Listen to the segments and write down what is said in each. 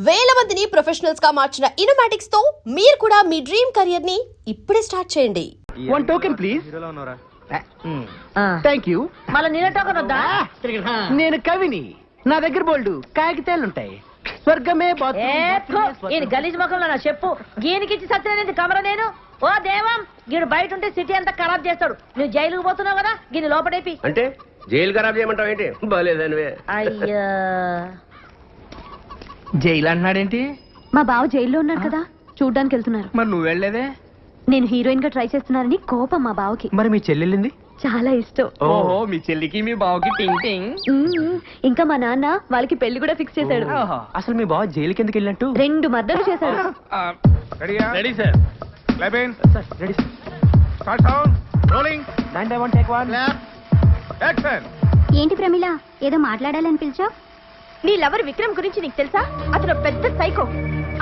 వేల మందిని ప్రొఫెషనల్స్ గా మార్చిన ఇనోమాటిక్స్ తో మీరు కూడా మీ డ్రీమ్ కెరియర్ ని ఇప్పుడే స్టార్ట్ చేయండి. One token please. Thank you. మళ్ళీ నేను టోకన్ వద్దా? నేను కవిని. నా దగ్గర బోల్డు కాగితాలుంటాయి. స్వర్గమే ఈయన గలీజ్ ముఖంలో నా చెప్పు గీనికిచ్చి సత్యనేది కమర నేను. ఓ దేవం, గీడు బయట ఉంటే సిటీ అంతా ఖరాబ్ చేస్తాడు. నువ్వు జైలుకు పోతున్నావు కదా, గీని లోపడేపి. అంటే జైలు ఖరాబ్ చేయమంటావు ఏంటి? బాలేదనివే. అయ్యా జైలు అంటున్నాడేంటి? మా బావ జైల్లో ఉన్నారు కదా, చూడ్డానికి వెళ్తున్నారు. మరి నువ్వు వెళ్ళలేదే? నేను హీరోయిన్ గా ట్రై చేస్తున్నానని కోపం మా బావకి. మరి మీ చెల్లెళ్ళింది? చాలా ఇష్టం. ఓహో, మీ చెల్లికి మీ బావకి టింగ్ టింగ్. ఇంకా మా నాన్న వాళ్ళకి పెళ్లి కూడా ఫిక్స్ చేశాడు. అసలు మీ బావ జైలుకి ఎందుకు వెళ్ళినట్టు? 2 మర్డర్లు చేశాడు. Ready sir. Clapping. Ready. Start sound. Rolling. 9 take 1. Action. ఏంటి ప్రమిళ, ఏదో మాట్లాడాలని పిలిచావు? నీ లవర్ విక్రమ్ గురించి నీకు తెలుసా? అతను పెద్ద సైకో.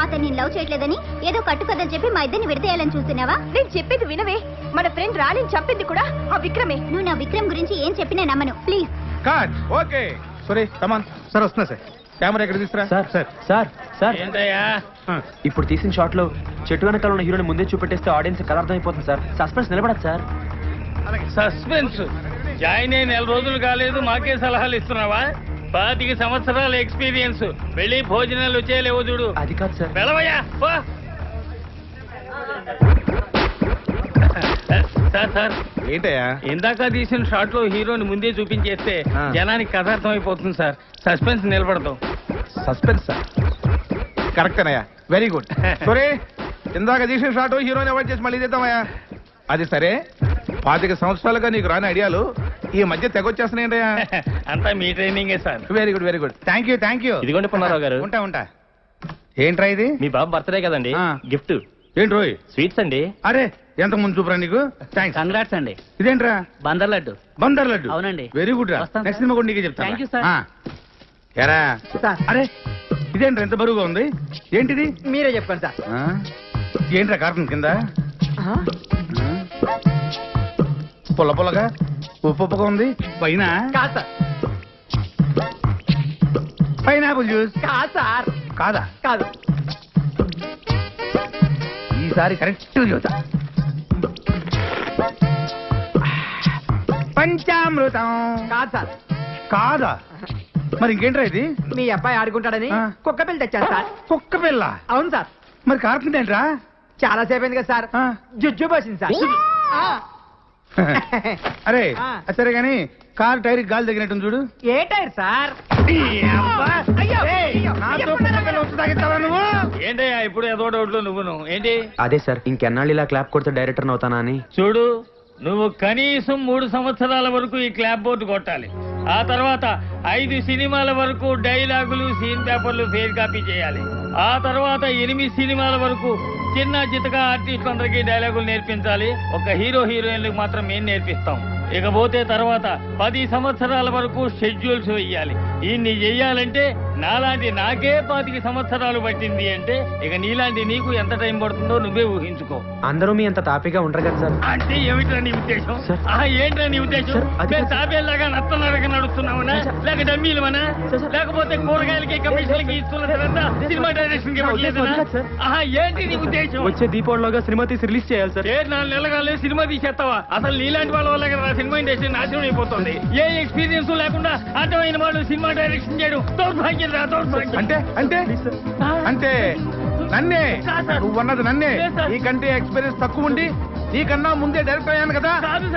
అతన్ని లవ్ చేయట్లేదని ఏదో కట్టుకథలు చెప్పి మా ఇద్దరిని విడదీయాలని చూస్తున్నావా? నేను చెప్పేది వినవే. మన ఫ్రెండ్ రాణిని చంపింది కూడా ఆ విక్రమే. నువ్వు నా విక్రమ్ గురించి ఏం చెప్పినా నమ్మను, ప్లీజ్. కట్. ఓకే. సరే కమాన్. సార్ వస్తున్నా సార్. కెమెరా ఎక్కడ తీసుకురా? సార్ సార్ సార్ సార్ ఏంటయ్యా? ఇప్పుడు తీసిన షాట్ లో చెట్టు వెనకాల ఉన్న హీరోని ముందే చూపెట్టేస్తే ఆడియన్స్ కలర్ అర్థమైపోతుంది సార్. సస్పెన్స్ నిలబడదు సార్. సస్పెన్స్ జాయిన్ అయి 4 రోజులు కాలేదు, మాకే సలహాలు ఇస్తున్నావా? 25 సంవత్సరాల ఎక్స్పీరియన్స్. వెళ్ళి భోజనాలు వచ్చేలేవో చూడు. అది కాదు సార్. వెళ్ళవయ్యా. సార్ సార్, ఏంటయ్యా? ఇందాక తీసిన షాట్ లో హీరోని ముందే చూపించేస్తే జనానికి కథ అర్థమైపోతుంది సార్. సస్పెన్స్ నిలబడతాం. Suspense sir. కరెక్టేనయ్యా. Very good. సరే, ఇందాక తీసిన షాట్ హీరోని అవాయిడ్ చేసి మళ్ళీ చేద్దామయ్యా. అది సరే, 25 సంవత్సరాలుగా నీకు రాని ఐడియాలు ఈ మధ్య తెగొచ్చేస్తున్నాయంటయ్యా. అంతా మీ ట్రైనింగే sir. Very good, very good. Thank you, thank you. ఇదిగోండి పుల్లారావు గారు. ఉంటా ఉంటా. ఏంట్రా ఇది? మీ బాబు బర్త్డే కదండి, గిఫ్ట్. ఏంటి రోయ్? స్వీట్స్ అండి. అరే, ఎంత ముందు చూపురా నీకు. థ్యాంక్స్. కంగ్రాట్స్ అండి. ఇదేంట్రా? బందర్ లడ్డు. బందర్ లడ్డు. అవునండి. వెరీ గుడ్ రా. వస్తాను నెక్స్ట్ సినిమా కూడా నీకే చెప్తాను. Thank you sir. ఎరా అరే, ఇదేంట్రా ఎంత బరువుగా ఉంది? ఏంటిది? మీరే చెప్పండి సార్. ఏంట్రా కార్టూన్ కింద పుల్ల పుల్లగా ఉప్పు ఉప్పుగా ఉంది? పైన కాదు సార్. పైనాపిల్ జ్యూస్ కాదు సార్. కాదా? కాదు. ఈసారి కరెక్ట్ చూసా. పంచామృతం కాదు సార్. కాదా? మరి ఇంకేంట్రా ఇది? మీ అబ్బాయి ఆడుకుంటాడని కుక్క పిల్ల తెచ్చాను సార్. కుక్క పిల్ల? అవును సార్. మరి కార్టూన్ ఏంట్రా? చాలా సేపు అయింది కదా సార్. జుజ్జు పోసింది సార్. అరే సరే గాని కార్ టైర్ గాలి తగినట్టు చూడు. ఏ టైర్ సార్? నువ్వు ఏంటయ్యా ఇప్పుడు ఏదో డౌట్లు నువ్వును ఏంటి? అదే సార్, ఇంకెన్నాళ్ళు ఇలా క్లాప్ కొడితే డైరెక్టర్ అవుతానా అని. చూడు, నువ్వు కనీసం 3 సంవత్సరాల వరకు ఈ క్లాప్ బోర్డు కొట్టాలి. ఆ తర్వాత 5 సినిమాల వరకు డైలాగులు, సీన్ పేపర్లు ఫెయిర్ కాపీ చేయాలి. ఆ తర్వాత 8 సినిమాల వరకు చిన్న చితక ఆర్టిస్ట్ అందరికీ డైలాగులు నేర్పించాలి. ఒక హీరో హీరోయిన్లకు మాత్రం మేము నేర్పిస్తాం. ఇకపోతే తర్వాత 10 సంవత్సరాల వరకు షెడ్యూల్స్ వెయ్యాలి. ఇన్ని చెయ్యాలంటే నాలాంటి నాకే 25 సంవత్సరాలు పట్టింది అంటే ఇక నీలాంటి నీకు ఎంత టైం పడుతుందో నువ్వే ఊహించుకో. అందరూ మీ అంత తాపిగా ఉండరు కదా సార్. అంటే ఏమిట్రా నీ ఉద్దేశం? ఏంట్రా నీ ఉద్దేశం? తాబేలాగా నత్తనడక నడుస్తున్నామనా, లేక డమ్మీలమనా, లేకపోతే కూరగాయలకి కమిషన్లకి ఇస్తున్న తర్వాత సినిమా డైరెక్షన్ ఏంటి నీ ఉద్దేశం? వచ్చే దీపావళిలోగా సినిమా తీసి రిలీజ్ చేయాలి సార్. 4 నెలలుగా సినిమా తీసేస్తావా? అసలు నీలాంటి వాళ్ళ వల్ల కదా సినిమా ఇండస్ట్రీ నాశనం అయిపోతుంది. ఏ ఎక్స్పీరియన్స్ లేకుండా అర్థమైన వాళ్ళు సినిమా డైరెక్షన్ చేయడం దౌర్భాగ్యం రా, దౌర్భాగ్యం. అంటే అంటే అంటే నన్నే నువ్వు అన్నది నన్నే. నీకంటే ఎక్స్పీరియన్స్ తక్కువ ఉండి నీకన్నా ముందే డైరెక్ట్ అయ్యాను కదా,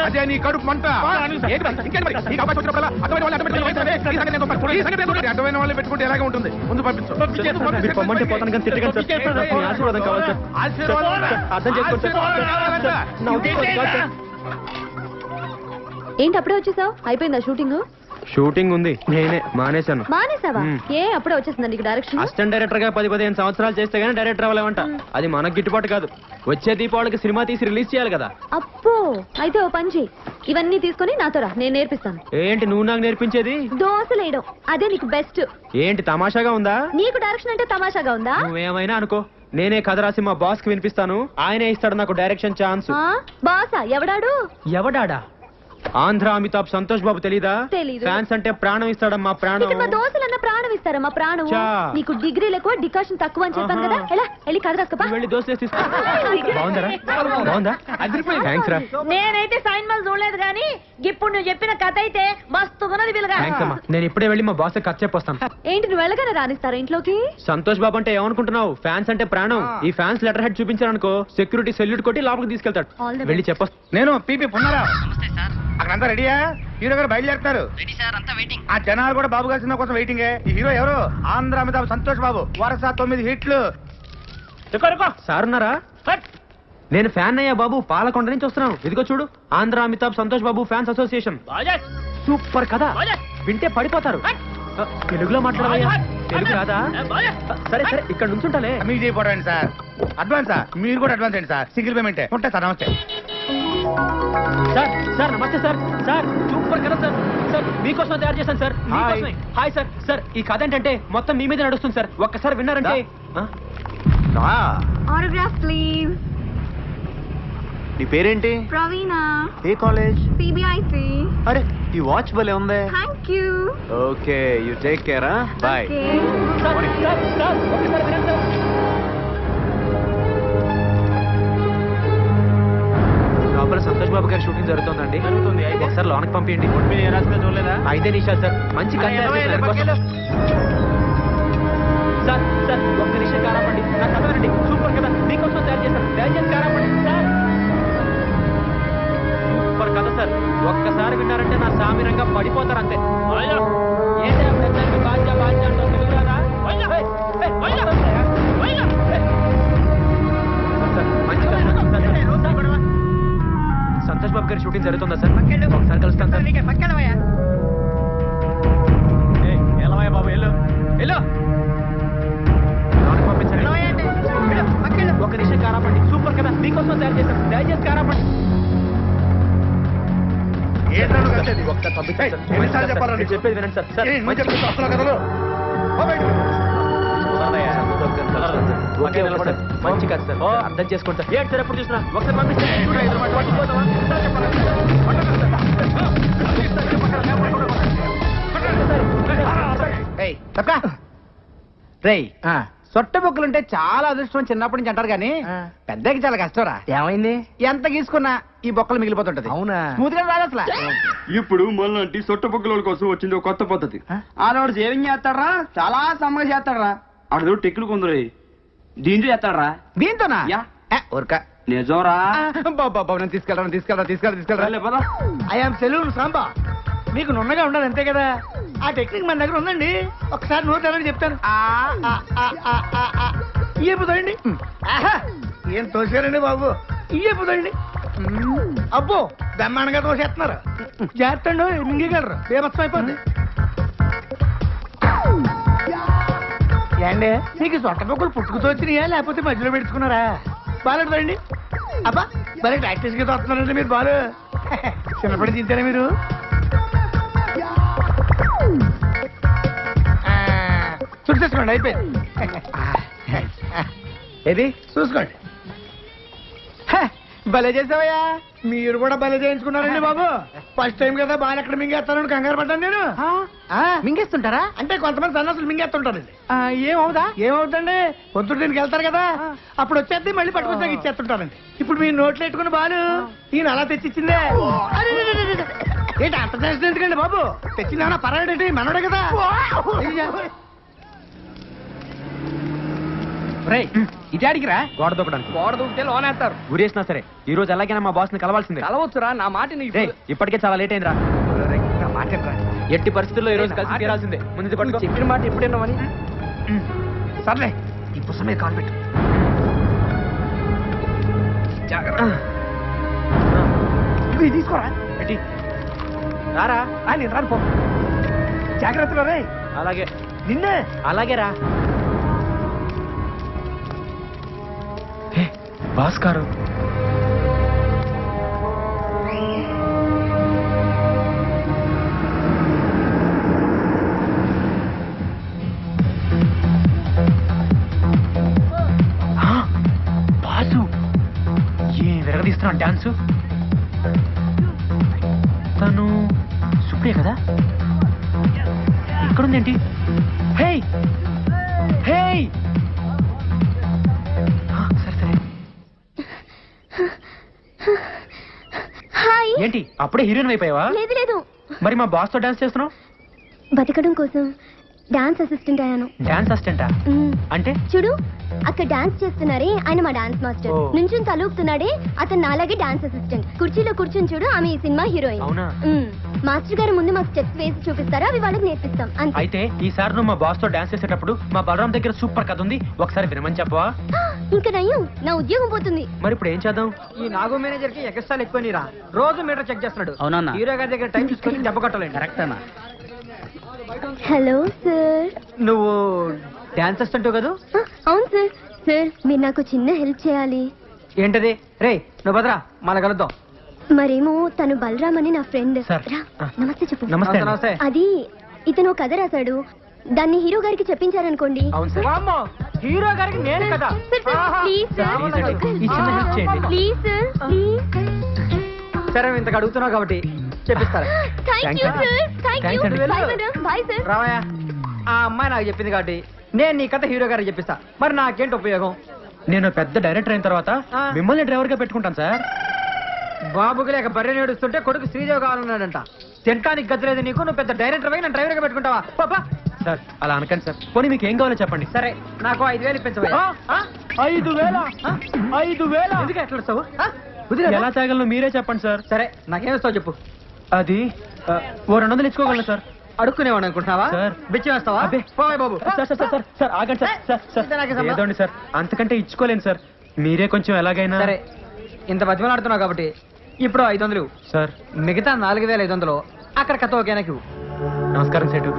అదే నీ కడుపు మంట. అడ్డమైన వాళ్ళు పెట్టుకుంటే ఎలాగే ఉంటుంది? ముందు పంపించు. పొమ్మంటే పోతాను కానీ తిట్టకండి సార్. మీ ఆశీర్వాదం కావాలి సార్. అర్థం చేసుకోండి సార్. ఏంటి అప్పుడే వచ్చేసావు? అయిపోయిందా షూటింగ్? షూటింగ్ ఉంది, నేనే మానేశాను. మానేసావా? ఏ అప్పుడే వచ్చేసిందా నీకు డైరెక్షన్? అసిస్టెంట్ డైరెక్టర్ గా 10-15 సంవత్సరాలు చేస్తే గానీ డైరెక్టర్ అవ్వలేమంట. అది మనకు గిట్టుబాటు కాదు. వచ్చే దీపావళికి సినిమా తీసి రిలీజ్ చేయాలి కదా. అప్పో, అయితే ఓ పని చెయ్యి, ఇవన్నీ తీసుకొని నాతో రా, నేను నేర్పిస్తాను. ఏంటి నువ్వు నాకు నేర్పించేది? దోశలు వేయడం, అదే నీకు బెస్ట్. ఏంటి తమాషాగా ఉందా? నీకు డైరెక్షన్ అంటే తమాషాగా ఉందా? నువ్వేమైనా అనుకో, నేనే కథ రాసి మా బాస్ కి వినిపిస్తాను. ఆయనే ఇస్తాడు నాకు డైరెక్షన్ ఛాన్స్. బాసా? ఎవడాడు? ఎవడాడా? ఆంధ్ర అమితాబ్ సంతోష్ బాబు తెలీదా? తెలీదు. ఫ్యాన్స్ అంటే ప్రాణం ఇస్తాడమ్మా, ప్రాణం. ఇక్కడ మా దోస్తులన్న ప్రాణం ఇస్తారమ్మా ప్రాణం. చా. నీకు డిగ్రీలు ఎక్కువ డికాషన్ తక్కువ అని చెప్పాను కదా. ఎలా వెళ్ళి కథ రాసుకోపా. నువ్వు వెళ్ళి దోశ తీసుకో. బాగుందరా? బాగుందా? థ్యాంక్స్ రా. నేనైతే సైన్మల్ చూడలేదు కానీ ఇప్పుడు నువ్వు చెప్పిన కథ అయితే మస్తున్నది పిల్లగా. థ్యాంక్స్ అమ్మా. నేను ఇప్పుడే వెళ్ళి మా బాస్ కథ చెప్పొస్తాను. ఏంటి నువ్వు వెళ్ళగానే రానిస్తారా ఇంట్లోకి? సంతోష్ బాబు అంటే ఏమనుకుంటున్నావు? ఫ్యాన్స్ అంటే ప్రాణం. ఈ ఫ్యాన్స్ లెటర్ హెడ్ చూపించారనుకో సెక్యూరిటీ సెల్యూట్ కొట్టి లోపలికి తీసుకెళ్తాడు. All the వెళ్ళి చెప్పొస్తా. నేను పీపీ పున్నారా అక్కడంతా రెడీయా? హీరో గారు బయలుదేరుతారు. ఆ జనాలు కూడా బాబు గారి సినిమా కోసం వెయిటింగే. ఈ హీరో ఎవరు? ఆంధ్ర అమితాబ్ సంతోష్ బాబు. వరుస 9 హిట్లు. సార్ ఉన్నారా? నేను ఫ్యాన్ అయ్యా బాబు, పాలకొండ నుంచి వస్తున్నాను. ఇదిగో చూడు, Andhra Amitabh Santosh Babu fans association. Super కదా, వింటే పడిపోతారు. తెలుగులో మాట్లాడాలి, తెలుగు రాదా? సరే సరే, ఇక్కడ నుంచుంటాలే. మీకు చేయకపోవడం సార్. అడ్వాన్సా? మీరు కూడా అడ్వాన్స్ ఏంటి సార్? సింగిల్ పేమెంటే ఉంటాయి సార్. నమస్తే సార్. సార్ నమస్తే సార్. సార్ సూపర్ కదా సార్. సార్ మీకోసం తయారు చేశాను సార్. మీకోసమే. Hi sir. సార్ ఈ కథ ఏంటంటే మొత్తం మీ మీద నడుస్తుంది సార్. ఒక్కసారి విన్నారంటే. Autograph please. నీ పేరేంటి? ప్రవీణ. ఏ కాలేజ్? సిబిఐసి. అరే ఈ వాచ్ భలే ఉందే. Thank you. Okay you take care. Bye. Sir sir sir ఒక్కసారి వినండి సార్. లోపల సంతోష్ బాబు గారి షూటింగ్ జరుగుతుందండి. ఒకసారి లోనకి పంపించండి. చూడలేదా? 5 నిమిషాలు సార్. మంచి కథ తయారు చేశారు దానికోసం. సార్ సార్ ఒక్క నిమిషం కారాపండి. నా చదవనండి. సూపర్ కదా, మీకోసం తయారు చేశాను. దయచేసి కారాపండి సార్. సూపర్ కథ సార్. ఒక్కసారి విన్నారంటే నా సామిరంగా పడిపోతారు అంతే. ఏంటి అప్పుడు బాధ్య బాధ్య అంటావు? తెలుగు రాదా? సార్, మంచి కథ. సంతోష్ బాబు గారి షూటింగ్ జరుగుతుందా సార్? ఒకసారి కలుస్తాను సార్. ఎలవయ్య బాబు వెళ్ళు వెళ్ళు. లోనకి పంపించండి. ఒక నిమిషం కారాపండి. సూపర్ కదా, మీకోసం తయారు చేశాను. దయచేసి కారాపండి. ఏంటంటే కలిసేది? ఒక్క పంపించాయి. ఎన్నిసార్లు చెప్పాలా నీకు? చెప్పేది వినండి సార్. సార్ నువ్వు చెప్తే అసలు కథలు. ఓ బయటికి. ఓకే సార్, మంచి కథ సార్. అర్థం చేసుకోండి సార్. ఏంటి సార్ ఎప్పుడు చూసినా ఒకసారి పంపించండి. రేయ్ సొట్ట బొక్కులుంటే చాలా అదృష్టం చిన్నప్పటి నుంచి అంటారు కానీ పెద్దకి చాలా కష్టంరా. ఏమైంది? ఎంత గీసుకున్నా ఈ బొక్కలు మిగిలిపోతుంటది. అవునా? స్మూత్ గా రాదు అసలు. ఇప్పుడు మొన్నటి సొట్ట పొక్కుల కోసం వచ్చింది ఒక కొత్త పద్ధతి. ఆడవాడు సేవింగ్ చేస్తాడరా, చాలా సమ్మగా చేస్తాడరా. ఆడదో టెక్కులు కొందరు దీంతో చేస్తాడరా. దీంతోనా? యా. ఊరక నిజంరా. బాబా నేను తీసుకెళ్ళరా. పదా. I'm salon Samba. మీకు నున్నగా ఉండాలి అంతే కదా. ఆ టెక్నిక్ మన దగ్గర ఉందండి. ఒకసారి నోరు తెరని చెప్తాను. ఇయ్యపోతాయండి. ఏం తోసారండి బాబు. ఇయ్యపోతాయండి. అబ్బో బ్రహ్మాండంగా తోసేస్తున్నారు. చేస్తండు మింగగలరు. బేమత్సం అయిపోద్ది. ఏండి మీకు సొట్ట పొక్కులు పుట్టుకుతో వచ్చినాయా లేకపోతే మధ్యలో పెట్టుకున్నారా? బాగుంటుందండి. అబ్బా మరి ప్రాక్టీస్ గా తోస్తున్నారండి మీరు. బాలు చిన్నప్పటి తింటారా మీరు? చూసుకోండి అయిపోయింది. ఏది చూసుకోండి. భలే చేసావయ్యా. మీరు కూడా భలే చేయించుకున్నారండి బాబు. ఫస్ట్ టైం కదా బాగా ఎక్కడ మింగేస్తానని కంగారు పడ్డాను నేను. మింగేస్తుంటారా? అంటే కొంతమంది సన్నాసులు మింగేస్తుంటారండి. ఏమవుదా? ఏమవుతండి, పొద్దుడు దీనికి వెళ్తారు కదా, అప్పుడు వచ్చేది మళ్ళీ పట్టుకొచ్చాక ఇచ్చేస్తుంటారండి. ఇప్పుడు మీరు నోట్లు పెట్టుకుని బాలు ఈయన అలా తెచ్చిచ్చిందే. ఏంటి అంత చేసిన ఎందుకండి బాబు? తెచ్చిందేమన్నా పర్వాలేంటి, మనోడే కదా. ఇది అడిగిరా గోడ దూకడానికి. గోడ దూకితే లోనేస్తారు. ఊరేసినా సరే ఈ రోజు ఎలాగైనా మా బాస్ ని కలవాల్సిందే. కలవచ్చురా, నా మాట ఇప్పటికే చాలా లేట్ అయిందిరా. మాట ఎట్టి పరిస్థితుల్లో ఈ రోజు కలిసి తీరాల్సిందే. ముందు పట్టుకో. చెప్పిన మాట ఎప్పుడేనామని. సర్లే ఈ పుస్తకం మీద కాలు పెట్టు. ఇది తీసుకోరా. పెట్టి రారా. నేను రాను పో. జాగ్రత్తగా రే. అలాగే నిన్నే. అలాగే రా. భాస్కర్ బాసు ఏ విరగదీస్తున్నాడు డాన్సు. హీరోనే కదా? ఇక్కడుందేంటి? హే హే సరే సరే. హాయ్. ఏంటి అప్పుడే హీరోయిన్ అయిపోయావా? లేదు లేదు, మరి మా బాస్ తో డాన్స్ చేస్తున్నావు? బతకడం కోసం డాన్స్ అసిస్టెంట్ అయ్యాను. డాన్స్ అసిస్టెంటా? అంటే చూడు, అక్కడ డాన్స్ చేస్తున్నారే ఆయన మా డాన్స్ మాస్టర్. ఓ. నుంచుని తలూపుతున్నాడే అతను నాలాగే డాన్స్ అసిస్టెంట్. కుర్చీలో కూర్చుని చూడు, ఆమె ఈ సినిమా హీరోయిన్. అవునా? మాస్టర్ గారు ముందు మాకు స్టెప్స్ వేసి చూపిస్తారా, అవి వాళ్ళకి నేర్పిస్తాం అంతే. అయితే ఈసారి నువ్వు మా బాస్ తో డాన్స్ చేసేటప్పుడు మా బలరాం దగ్గర సూపర్ కథ ఉంది, ఒకసారి వినమని చెప్పవా? ఇంకా నయ్యం, నా ఉద్యోగం పోతుంది. మరి ఇప్పుడు ఏం చేద్దాం? ఈ నాగో మేనేజర్ కి ఎక్స్ట్రా ఎక్కువ నీరా, రోజు మీటర్ చెక్ చేస్తున్నాడు. అవునన్నా. హీరో గారి దగ్గర టైం చూసుకొని దెబ్బ కొట్టాలండి. కరెక్ట్ అన్న. Hello sir. నువ్వు డాన్స్ అసిస్టెంట్ కదా? అవును సార్. సార్ మీరు నాకు చిన్న హెల్ప్ చేయాలి. ఏంటది? రే నువ్వు భద్రా, మన కలుద్దాం. మరేమో తను బలరామ్ అని నా ఫ్రెండ్. సార్. నమస్తే చెప్పు. నమస్తే అండి. నమస్తే. అది ఇతను కథ రాశాడు, దాన్ని హీరో గారికి చెప్పించారనుకోండి. అవును సార్. వామ్మో, హీరో గారికి నేను కదా. Sir, sir, please sir. Please అండి, ఈ చిన్న హెల్ప్ చేయండి. Please sir, please. సరే ఇంతకు అడుగుతున్నావు కాబట్టి చెప్పిస్తారా? Thank you Thanks, sir. Thank you. Thanks అండి. Bye madam. Bye sir. రావయ్యా, ఆ అమ్మాయి నాకు చెప్పింది కాబట్టి నేను నీ కథ హీరో గారికి చెప్పిస్తా. మరి నాకేంటి ఉపయోగం? నేను పెద్ద డైరెక్టర్ అయిన తర్వాత ఆ. మిమ్మల్ని డ్రైవర్ గా పెట్టుకుంటాను సార్. బాబుకి లేక బర్రె నేడుస్తుంటే కొడుకు శ్రీదేవి కావాలన్నాడంట. తినటానికి గతిలేదు నీకు, నువ్వు పెద్ద డైరెక్టర్ అయి నన్ను డ్రైవర్ గా పెట్టుకుంటావా? పాపా. సార్ అలా అనకండి సార్. పోనీ మీకు ఏం కావాలో చెప్పండి. సరే నాకు 5,000 ఇప్పించవయ్యా. 5,000? 5,000 ఎందుకు ఎట్లా వస్తావు? ఎలా తాగలను మీరే చెప్పండి సార్. సరే నాకేమిస్తావు చెప్పు. అది ఓ 200 ఇచ్చుకోగలను సార్. అడుక్కునేవాడు అనుకుంటున్నావా? సార్. బిచ్చి వేస్తావా? అబ్బే. పోయ్ బాబు. Sir sir sir sir sir ఆగండి సార్. సార్ సార్ ఇది నాకే సంబంధం. ఏదోండి సార్, అంతకంటే ఇచ్చుకోలేను సార్. మీరే కొంచెం ఎలాగైనా. సరే ఇంత బతిమలాడుతున్నావు కాబట్టి ఇప్పుడు 500. సార్ మిగతా 4,500 అక్కడ కథ ఓకేనాకి. నమస్కారం సేటు.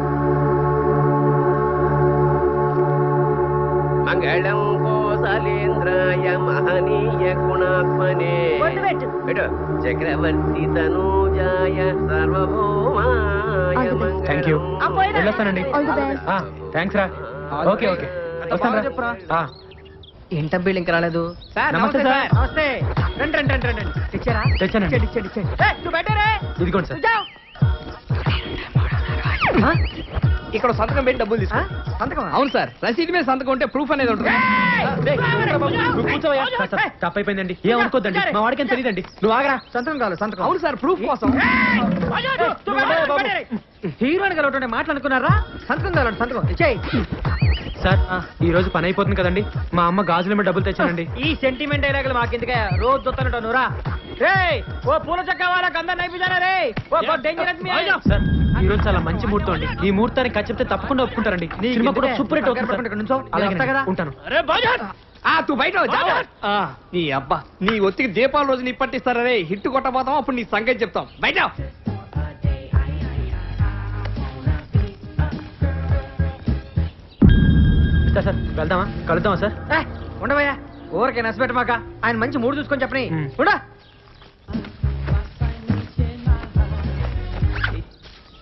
మంగళం కోసలేంద్రాయ మహనీయ గుణాత్మనే బొట్టు పెట్టు. పెట్టు. చక్రవర్తి తనూజాయ సర్వభౌమాయ థ్యాంక్ యూ. మంగళం. వెళ్ళొస్తానండి. All the best. థ్యాంక్స్ రా. ఓకే ఓకే వస్తాను చెప్పురా. రా. ఏంట బిల్డింగ్ ఇంకా రాలేదు. నమస్తే సార్. నమస్తే. రండి రండి రండి రండి. తెచ్చారా? తెచ్చానండి. ఇచ్చేయండి. నువ్వు బయటరే. ఇదిగోండి సార్. ఇక్కడ సంతకం పెట్టి డబ్బులు తీసుకో. సంతకం? అవును సార్, రసీదు మీద సంతకం ఉంటే ప్రూఫ్ అనేది ఉంటుంది. నువ్వు కూర్చోవయ్యా. సార్, సార్, తప్పైపోయిందండి, ఏం అనుకోద్దండి, మా వాడికి ఏం తెలియదండి. నువ్వు ఆగరా. సంతకం కావాలి, సంతకం. అవును సార్, ప్రూఫ్ కోసం. హీరోయిన్ గారు మాట్లాడుకున్నారా? సంతకం కావాలి, సంతకం ఇచ్చేయి. సార్ ఈ రోజు పని అయిపోతుంది కదండి, మా అమ్మ గాజుల మీద డబ్బులు తెచ్చానండి. ఈ సెంటిమెంట్ డైలాగులు మాకెందుకే, రోజు చూస్తానంటావు నువ్వురా. రే ఓ పూల చక్క వాళ్ళకి అందరు నైపుజారా రే. ఓ డేంజరస్ మీ అయ్యో. సార్ ఈ రోజు చాలా మంచి ముహూర్తం అండి. ఈ ముహూర్తానికి ఖర్చు చెప్తే తప్పకుండా ఒప్పుకుంటారండి. సినిమా కూడా సూపర్ హిట్ అవుతుంది సార్. అలాగే ఉంటాను. తూ బయట నీ అబ్బా, నీ ఒత్తికి దీపాల రోజు నీ పట్టిస్తారా రే. హిట్ కొట్టబోతాం, అప్పుడు నీ సంగతి చెప్తాం. బయట సార్ వెళ్దామా, కలుద్దామా సార్? ఉండవయ్యా, ఊరికే నచ్చబెట్టమాక. ఆయన మంచి మూడు చూసుకొని చెప్పని. ఉండా.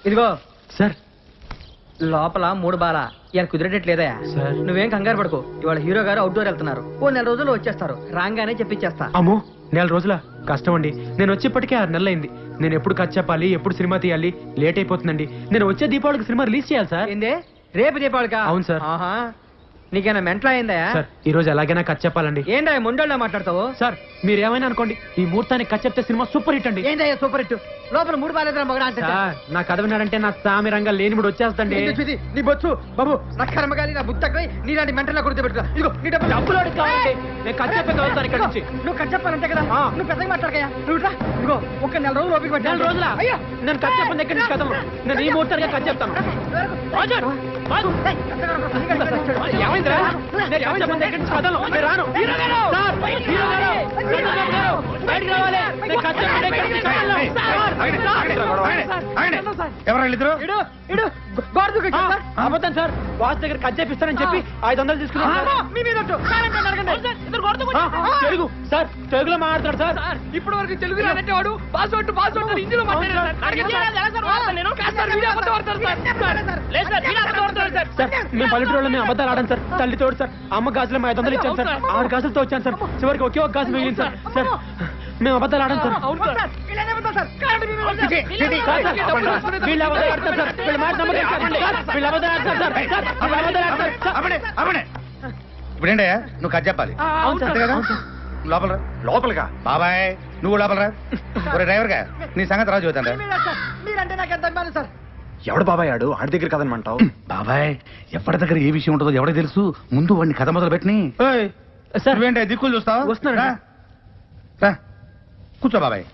ఇదిగో సార్ లోపల 3 బాల ఇలా కుదిరేటట్లేదయా. సార్. నువ్వేం కంగారు పడుకో, ఇవాళ హీరో గారు అవుట్డోర్ వెళ్తున్నారు. ఓ 4 రోజుల్లో వచ్చేస్తారు. రాగానే చెప్పించేస్తా. అమ్మో 4 రోజుల కష్టం అండి. నేను వచ్చేప్పటికే 6 నెలలు అయింది. నేను ఎప్పుడు కథ చెప్పాలి, ఎప్పుడు సినిమా తీయాలి, లేట్ అయిపోతుందండి. నేను వచ్చే దీపావళికి సినిమా రిలీజ్ చేయాలి సార్. ఏందే రేపు దీపావళికా? అవును సార్. ఆహా, నీకేనా మెంటల్ అయిందా? సార్ ఈ రోజు ఎలాగైనా కథ చెప్పాలండి. ఏందా మొండోళ్ళ మాట్లాడతావు? సార్ మీరేమైనా అనుకోండి, ఈ ముహూర్తానికి కథ చెప్తే సినిమా సూపర్ హిట్ అండి. ఏందయ్యా సూపర్ హిట్? లోపల 3 బాలేదా మగడా అంటే సార్ నా కథ విన్నారంటే నా సామి రంగా లేని కూడా వచ్చేస్తండి. నీ బొచ్చు బాబు, నా కర్మగాలి, నా బుద్ధకై నీలాంటి మెంటల్ కొడుతూ పెట్టుకో. ఇదిగో నీ డబ్బులు. డబ్బులు అడిగి కావాలండి. నేను కథ చెప్పే కలుగుతాను ఇక్కడ నుంచి. నువ్వు కట్ చెప్పాలంటే కదా. నువ్వు పెద్దగా మాట్లాడకయ్యా. నువ్వు ఇట్లా ఇదిగో ఒక 4 రోజులు ఓపిక పట్టు. 4 రోజుల అయ్యో నేను కథ చెప్పండి ఎక్కడి నుంచి కథ. నేను ఈ ముహూర్తానికి కథ చెప్తాను. ఏమైందిరా? నేను కథ చెప్పండి ఎక్కడి నుంచి కథలు. నేను రాను. సార్, హీరో గారు, చంద్రబాబు గారు, బయటికి రావాలి. నేను కథ చెప్పండి ఎక్కడి నుంచి కథలు. ఎవరు అబద్ధం సార్, బాస్ దగ్గర కథ చెప్పిస్తానని చెప్పి 500 తీసుకున్నాను. తెలుగు సార్, తెలుగులో మాట్లాడతాడు సార్. ఇప్పటి వరకు తెలుగు రానంటే వాడు పాస్వర్డ్ ఇందులో సార్ మేము పల్లెటూరులో మేము అబద్ధాలు ఆడాను సార్. తల్లి తోడు సార్, అమ్మ గాజులు 500 ఇచ్చాను సార్. 6 గాజులతో వచ్చాను సార్. చివరికి ఒకే ఒక గాజు మిగిలింది సార్. సార్ మేము అబద్ధాలు ఆడం సార్ వీళ్ళు అబద్ధాలు ఆడతారు సార్ వీళ్ళ మాట నమ్మకండి సార్ వీళ్ళు అబద్ధాలు ఆడతారు సార్ వీళ్ళు అబద్ధాలు ఆడతారు ఇప్పుడేంటయ్యా నువ్వు కథ చెప్పాలి అవును సార్ అంతే కదా లోపల రా లోపలిగా బాబాయ్ నువ్వు లోపల రా ఒరే డ్రైవర్ గా నీ సంగతి రాజు చూద్దాం మీరంటే నాకు ఎంత అభిమానం సార్. ఎవడు బాబాయ్ ఆడు ఆడి దగ్గర కదనమంటావు బాబాయ్ ఎవరి దగ్గర ఏ విషయం ఉంటుందో ఎవరికి తెలుసు ముందు వాడిని కథ మొదలు పెట్టిని సార్ ఏంటి దిక్కులు చూస్తావు వస్తున్నాను. రా కూర్చో బాబాయ్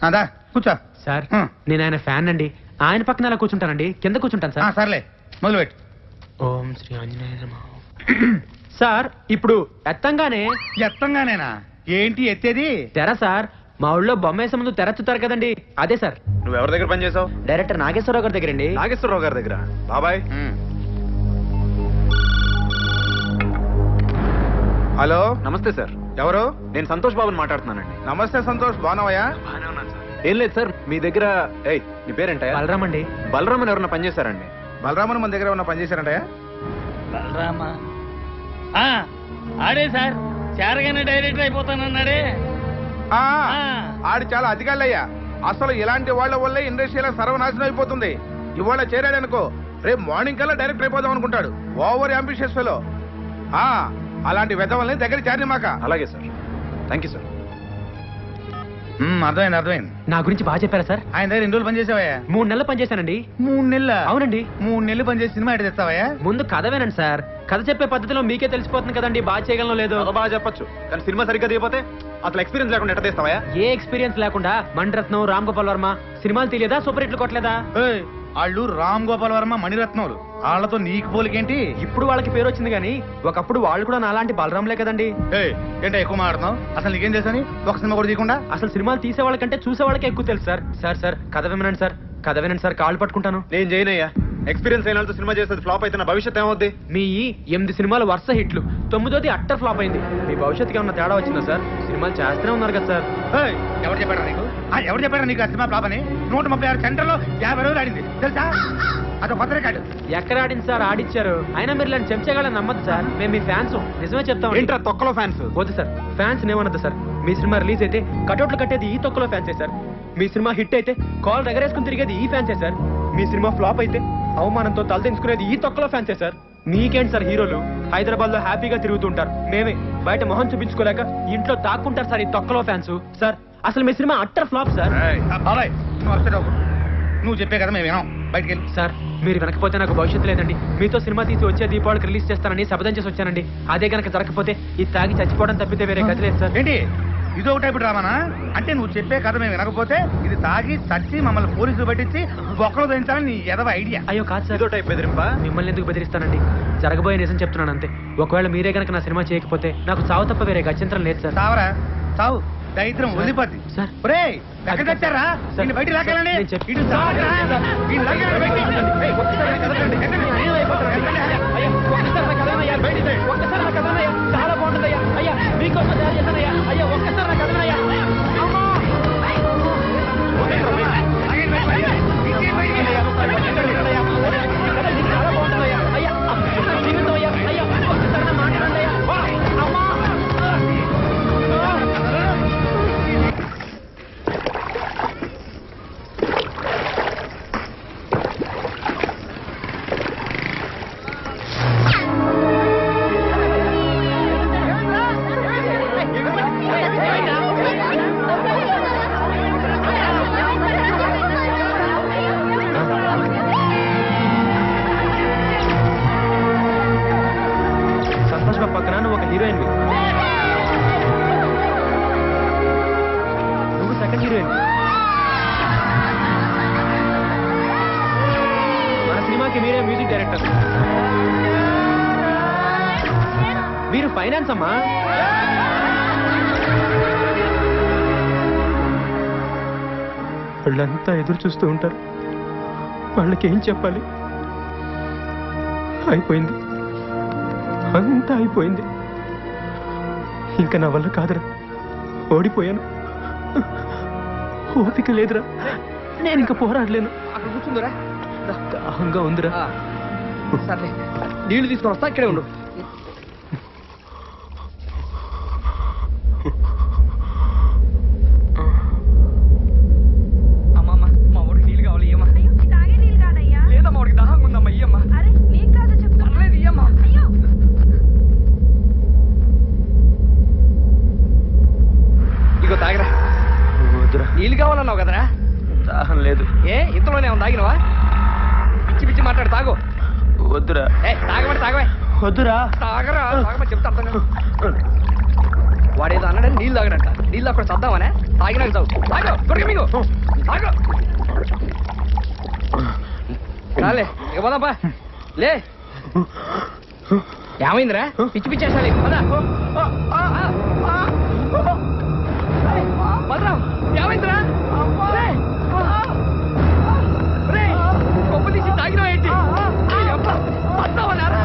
అదా కూర్చో సార్ నేను ఆయన ఫ్యాన్ అండి ఆయన పక్కన అలా కూర్చుంటానండి కింద కూర్చుంటాను సార్ సర్లే మొదలు పెట్టు ఓం శ్రీ ఆంజనేయ నమః. సార్ ఇప్పుడు ఎత్తంగానే ఎత్తంగానేనా ఏంటి ఎత్తేది తెర సార్ మా ఊళ్ళో బొమ్మేసే ముందు తెరచుతారు కదండి అదే సార్ నువ్వు ఎవరి దగ్గర పనిచేసావు? డైరెక్టర్ నాగేశ్వరరావు గారి దగ్గర అండి. నాగేశ్వరరావు గారి దగ్గర. బాబాయ్ హలో నమస్తే సార్. ఎవరు? నేను సంతోష్ బాబుని మాట్లాడుతున్నానండి. నమస్తే సంతోష్ బాగున్నావయ్యా? ఏం లేదు సార్ మీ దగ్గర నీ పేరేంటా? బలరామ్ అండి. బలరామ్ అని ఎవరన్నా పనిచేశారండి? బలరామన్ మన దగ్గర ఉన్న పని చేశారంటయ్యా? బలరామా ఆడే సార్ చేరగానే డైరెక్టర్ అయిపోతానన్నాడే. ఆడు చాలా అధికారులయ్యా. అసలు ఇలాంటి వాళ్ళ వల్లే ఇండస్ట్రీలో సర్వనాశనం అయిపోతుంది. ఇవాళ చేరాడనుకో రేపు మార్నింగ్ కల్లా డైరెక్టర్ అయిపోదాం అనుకుంటాడు. Over ambitious fellow. అలాంటి వెధవల్ని దగ్గర చేరి మాక. అలాగే సార్. Thank you sir. అర్థమైంది. నా గురించి బాగా చెప్పారా సార్? ఆయన దగ్గర 2 రోజులు పనిచేసావయ్యా? 3 నెలలు పనిచేశానండి. 3 నెలల? అవునండి. 3 నెలలు పనిచేసి సినిమా ఎటు తెస్తావయ్యా? ముందు కథ వినండి సార్. కథ చెప్పే పద్ధతిలో మీకే తెలిసిపోతుంది కదండి బాగా చేయగలను లేదో. బాగా చెప్పొచ్చు కానీ సినిమా సరిగ్గా దిగిపోతే అసలు ఎక్స్పీరియన్స్ లేకుండా ఎట్ట తీస్తావా? ఏ ఎక్స్పీరియన్స్ లేకుండా మణిరత్నం రామ్ గోపాల్ వర్మ సినిమాలు తెలియదా? సూపర్ హిట్లు కొట్టలేదా? వాళ్ళు రామ్ గోపాల్ వర్మ మణిరత్నములు. వాళ్ళతో నీకు పోలికేంటి? ఇప్పుడు వాళ్ళకి పేరు వచ్చింది కానీ ఒకప్పుడు వాళ్ళు కూడా నాలాంటి బలరాంలే కదండి. ఏంటో ఎక్కువ మాట్లాడుతున్నావు? అసలు నీకేం చేశాని ఒక సినిమా కూడా తీయకుండా? అసలు సినిమాలు తీసే వాళ్ళకంటే చూసే వాళ్ళకే ఎక్కువ తెలుసు సార్. సార్ కథ వినండి సార్. కథ వినండి సార్. కాళ్ళు పట్టుకుంటాను. నేను చేయనయ్యా. ఎక్స్పీరియన్స్ అయిన సినిమా చేసేది ఫ్లాప్ అయితే నా భవిష్యత్ ఏమవుద్ది? మీ 8 సినిమాలు వరుస హిట్లు, 9ది అట్టర్ ఫ్లాప్ అయింది. మీ భవిష్యత్తుకి ఏమన్నా తేడా వచ్చిందా సార్? సినిమాలు చేస్తూనే ఉన్నారు కదా సార్. ఎవరు చెప్పారా నీకు? ఎవరు చెప్పారా నీకు ఆ సినిమా ఫ్లాప్ అని? 136 సెంటర్లో 50 రోజులు ఆడింది తెలుసా? అదో కొత్త రికార్డు. ఎక్కడ ఆడింది సార్? ఆడిచ్చారు. అయినా మీరు ఇలాంటి చెంచగాళ్ళని నమ్మద్దు సార్. మేము మీ ఫ్యాన్స్. నిజమే చెప్తాం. ఏంట్రా తొక్కలో ఫ్యాన్స్? వద్దు సార్. ఫ్యాన్స్ ఏమన్నది సార్. మీ సినిమా రిలీజ్ అయితే కటౌట్లు కట్టేది ఈ తొక్కలో ఫ్యాన్సే సార్. మీ సినిమా హిట్ అయితే కాల్ ఎగరేసుకుని తిరిగేది ఈ ఫ్యాన్సే సార్. మీ సినిమా ఫ్లాప్ అయితే అవమానంతో తలదించుకునేది ఈ తొక్కలో ఫ్యాన్సే సార్. మీకేంటి సార్ హీరోలు హైదరాబాద్ లో హ్యాపీగా తిరుగుతుంటారు. మేమే బయట మొహం చూపించుకోలేక ఇంట్లో దాక్కుంటారు సార్ ఈ తొక్కలో ఫ్యాన్స్. సార్ అసలు మీ సినిమా అట్టర్ ఫ్లాప్ సార్. నువ్వు చెప్పే కదా మేము వినాం. బయటికి వెళ్ళి. సార్ మీరు వెనకపోతే నాకు భవిష్యత్తు లేదండి. మీతో సినిమా తీసి వచ్చే దీపావళికి రిలీజ్ చేస్తానని శపథం చేసి వచ్చానండి. అదే కనుక జరగకపోతే ఇది తాగి చచ్చిపోవడం తప్పితే వేరే గతి లేదు సార్. ఏంటి ఇదో టైపు డ్రామానా? అంటే నువ్వు చెప్పే కథ మేము వినకపోతే ఇది తాగి చచ్చి మమ్మల్ని పోలీసులు పట్టించి బొక్కలు దించాలని నీ ఎదవ ఐడియా? అయ్యో కాదు సార్. ఇదో టైప్ బెదిరింపా? మిమ్మల్ని ఎందుకు బెదిరిస్తానండి? జరగబోయే నిజం చెప్తున్నాను అంతే. ఒకవేళ మీరే కనుక నా సినిమా చేయకపోతే నాకు చావు తప్ప వేరే గత్యంతరం లేదు సార్. సావరా సావు దరిద్రం వదిలిపోద్ది సార్. ఒరేయ్ ఎక్కడ తెచ్చారా? సార్. బయట లాగాలండి. నేను చెప్- ఇటు సావరా? వీళ్ళు లాగాలి బయటికి. ఏయ్, ఒక్కసారి కదలండి. ఎక్కండి. అయ్యా, ఒక్కసారి నా కథనయ్యా, బయటికి రండి. ఒక్కసారి నా కథనయ్యా, చాలా బాగుంటుందయ్యా. అయ్యా మీకోసం తయారు చేశానయ్యా. అయ్యా ఒక్కసారి నా కథనయ్యా. అమ్మా! లాగండి బయటికి. ఇంకేం బయటికి వెళ్ళి. అయ్యా, ఇది చాలా బాగుంటుందయ్యా. అయ్యా, నా జీవితం అయ్యా. అయ్యా ఒక్కసారి నా మాట వినండి అయ్యా. అమ్మా! సంతోష్ బాబు పక్కన నువ్వు ఒక హీరోయిన్, నువ్వు సెకండ్ హీరోయిన్. మన సినిమాకి మీరే మ్యూజిక్ డైరెక్టర్. మీరు ఫైనాన్స్ అమ్మా. వాళ్ళంతా ఎదురు చూస్తూ ఉంటారు. వాళ్ళకి ఏం చెప్పాలి? అయిపోయింది, అంతా అయిపోయింది. ఇంకా నా వల్ల కాదురా. ఓడిపోయాను. ఓపిక లేదురా. నేను ఇంకా పోరాడలేను. అక్కడ కూర్చుందిరా. దాహంగా ఉందిరా. సర్లే నీళ్లు తీసుకొని వస్తా, ఇక్కడే ఉండు. ఏ ఇంతలోనే ఉంది తాగినవా? పిచ్చి పిచ్చి మాట్లాడు, తాగు. వద్దురా. తాగమంటే తాగవే. వద్దురా. తాగరా, తాగమని చెప్తా అర్థం కాదు. వాడేదో అన్నాడని నీళ్ళు తాగడంట. నీళ్ళు అక్కడ చద్దామనే తాగినాక చావు. తాగు కొడుకు మీకు తాగు. రాలే ఇక పోదాంపా. లే ఏమైందిరా? పిచ్చి పిచ్చి వేసాలి. బలరాం ఏమైందిరా? కొప్పు తీసి తాగినావు ఏంటి? వస్తావన్నారా?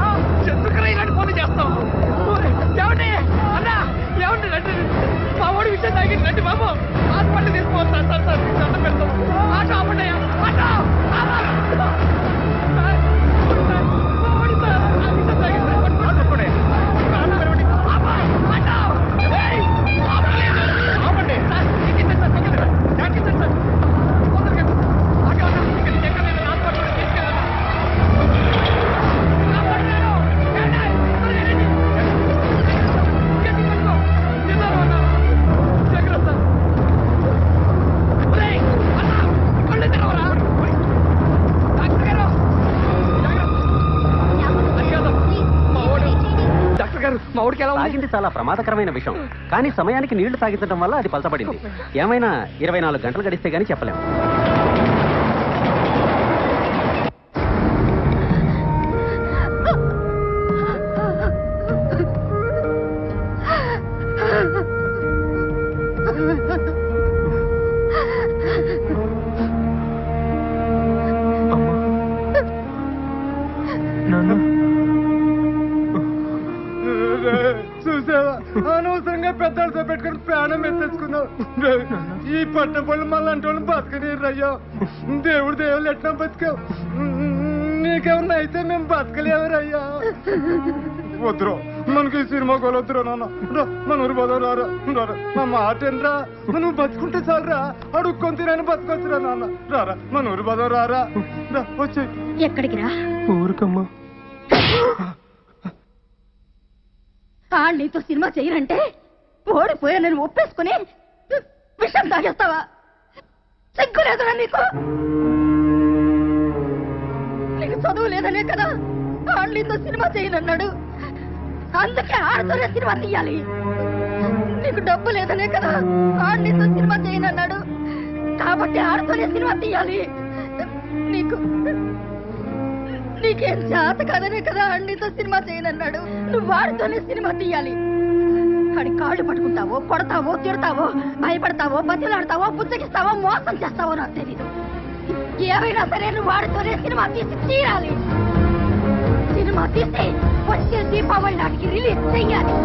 చెట్టుకరా ఇలాంటి ఫోన్ చేస్తావు. ఏమండి అన్నా, ఏమండి రండి. మా వాడి విషయం తాగింది రండి బాబు. హాస్పిటల్ తీసుకోవాలి సార్. సార్ సార్ దండం పెడతాం. ఆటో ఆపండియా, ఆటో. మా ఊడికి ఎలా తాగింది చాలా ప్రమాదకరమైన విషయం, కానీ సమయానికి నీళ్లు తాగించడం వల్ల అది పలచబడింది. ఏమైనా 24 గంటలు గడిస్తే గానీ చెప్పలేము. చూసావా, అనవసరంగా పెద్దలతో పెట్టుకుని ప్రాణం ఎత్తేసుకున్నావు. ఈ పట్ట పళ్ళు మళ్ళీ అంటే వాళ్ళు బతకలేరయ్యా. దేవుడు దేవుళ్ళు ఎట్లా బతికావు? నీకేమన్నా అయితే మేము బతకలేవరయ్యా. వద్దురా, మనకి ఈ సినిమా కొలొద్దురా నాన్న. మన ఊరు పోదాం రారా. మా మాట ఏంట్రా? నువ్వు బతుకుంటే చాలరా. అడుక్కొని తినని బతకొచ్చురా నాన్న. రారా మన ఊరు పోదాం రారా. వచ్చి ఎక్కడికి రా? ఊరుకమ్మా. నీతో సినిమా చేయనంటే ఓడిపోయా నేను ఒప్పేసుకుని విషం తాగేస్తావా? సిగ్గు లేదురా నీకు? నీకు చదువు లేదనే కదా నీతో సినిమా చేయనన్నాడు. అందుకే ఆడతోనే సినిమా తీయాలి. నీకు డబ్బు లేదనే కదా నీతో సినిమా చేయనన్నాడు. కాబట్టి ఆడతోనే సినిమా తీయాలి. నీకేం చేత కాదనే కదా నీతో సినిమా చేయనన్నాడు. నువ్వు వాడితోనే సినిమా తీయాలి. వాడి కాళ్ళు పట్టుకుంటావో, కొడతావో, తిడతావో, భయపడతావో, బతిలాడతావో, పుచ్చగిస్తావో, మోసం చేస్తావో నాకు తెలీదు. ఏమైనా సరే నువ్వు వాడితోనే సినిమా తీసి తీరాలి. సినిమా తీసి వచ్చే దీపావళి నాటికి రిలీజ్ చెయ్యాలి.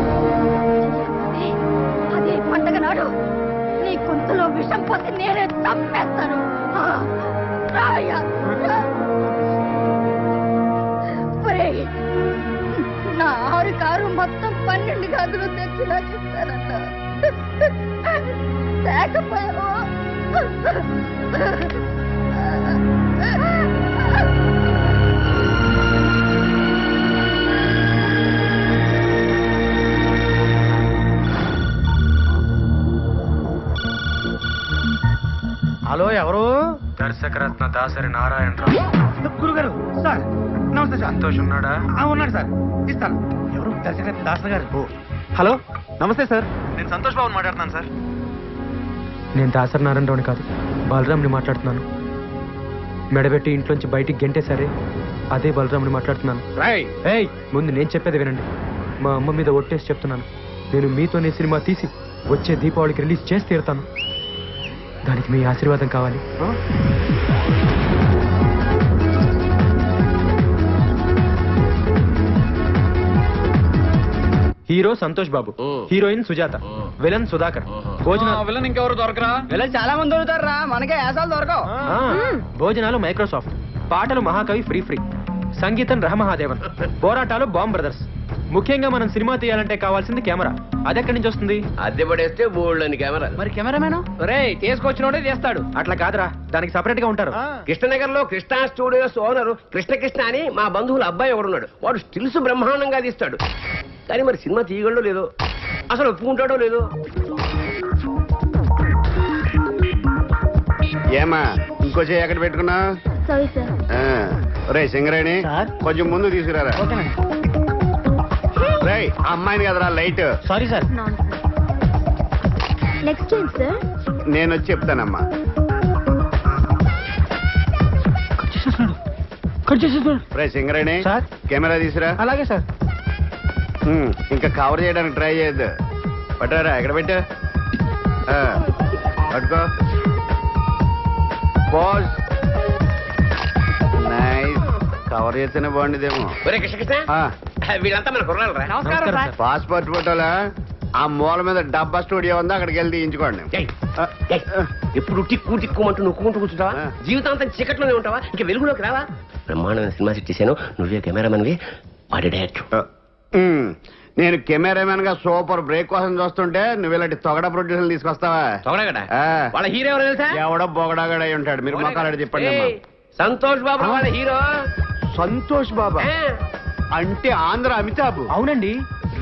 అదే పండగ నాడు నీ గొంతులో విషం పోసి నేనే చంపేస్తాను. రాయ్యా. నా 6 కారు మొత్తం 12 గాజులు తెచ్చి నాకు ఇస్తానన్న. లేకపోయావా? హలో, ఎవరు? దర్శకరత్న దాసరి నారాయణరావు. గురుగారు సార్, నమస్తే సార్. సంతోష్ ఉన్నాడా? ఉన్నాడు సార్, ఇస్తాను. ఎవరు? దర్శకరత్న దాసరి గారు. హలో, నమస్తే సార్. నేను సంతోష్ బాబుని మాట్లాడుతున్నాను సార్. నేను దాసరి నారాయణరావుని కాదు, బలరాంని మాట్లాడుతున్నాను. మెడబెట్టి ఇంట్లోంచి బయటికి గెంటేసరే అదే బలరాంని మాట్లాడుతున్నాను. ఏయ్, ముందు నేను చెప్పేది వినండి. మా అమ్మ మీద ఒట్టేసి చెప్తున్నాను, నేను మీతోనే సినిమా తీసి వచ్చే దీపావళికి రిలీజ్ చేసి తీరుతాను. దానికి మీ ఆశీర్వాదం కావాలి. Hero Santosh Babu, heroine Sujatha, villain Sudhakar. Villain ఇంకెవరు దొరకరా? విలన్ చాలా మంది దొరుకుతారా, మనకే యాసాలు దొరకవు. భోజనాలు మైక్రోసాఫ్ట్, పాటలు మహాకవి ఫ్రీ, సంగీతం రహమహాదేవన్, పోరాటాలు బాంబ్ బ్రదర్స్. ముఖ్యంగా మనం సినిమా తీయాలంటే కావాల్సింది కెమెరా. అదెక్కడి నుంచి వస్తుంది? అద్దె పడేస్తే బోల్డ్ అని కెమెరా. మరి కెమెరామెన్ రే తీసుకొచ్చినోడే చేస్తాడు. అట్లా కాదురా, దానికి సపరేట్ గా ఉంటారు. కృష్ణనగర్ లో కృష్ణా స్టూడియోస్ ఓనరు కృష్ణ అని మా బంధువుల అబ్బాయి ఎవడున్నాడు. వాడు స్టిల్స్ బ్రహ్మాండంగా తీస్తాడు. కానీ మరి సినిమా తీయగలడో లేదో, అసలు ఒప్పుకుంటాడో లేదో. ఏమా ఇంకో చేయి ఎక్కడ పెట్టుకున్నా? Sorry sir. రే సింగరేణి కొంచెం ముందు తీసుకురారా. రే అమ్మాయిని కదరా లైట్. Sorry sir. నెక్స్ట్ ఏంటి సార్? నేను వచ్చి చెప్తానమ్మా. రే సింగరేణి కెమెరా తీసురా. అలాగే సార్. ఇంకా కవర్ చేయడానికి ట్రై చేయొద్దు. పట్టారా ఎక్కడ పెట్టా? పట్టుకో. పోజ్. నైస్. కవర్ చేస్తేనే బాగుండేదేమో. ఒరే కృష్ణ వీళ్ళంతా మన కుర్రాలరా? నమస్కారం సార్. పాస్పోర్ట్ ఫోటోలా ఆ మూల మీద డబ్బా స్టూడియో ఉంది, అక్కడికి వెళ్ళి తీయించుకోండి. ఎప్పుడు టిక్కు టిక్కుమంటూ నొక్కుంటూ కూర్చుంటావా? జీవితాంతం చీకట్లోనే ఉంటావా? ఇంకా వెలుగులోకి రావా? బ్రహ్మాండమైన సినిమా సెట్ చేశాను, నువ్వే కెమెరామెన్వి, వాడి డైరెక్టర్. నేను కెమెరామెన్ గా సూపర్ బ్రేక్ కోసం చూస్తుంటే నువ్వు ఇలాంటి తొగడ ప్రొడ్యూసర్ తీసుకొస్తావా? తొగడగడ వాళ్ళ హీరో ఎవరో తెలుసా? ఎవడో బొగడాగడ ఉంటాడు. మీరు మొక్కలాడి చెప్పండి. సంతోష్ బాబు వాళ్ళ హీరో. సంతోష్ బాబా అంటే ఆంధ్ర అమితాబ్. అవునండి.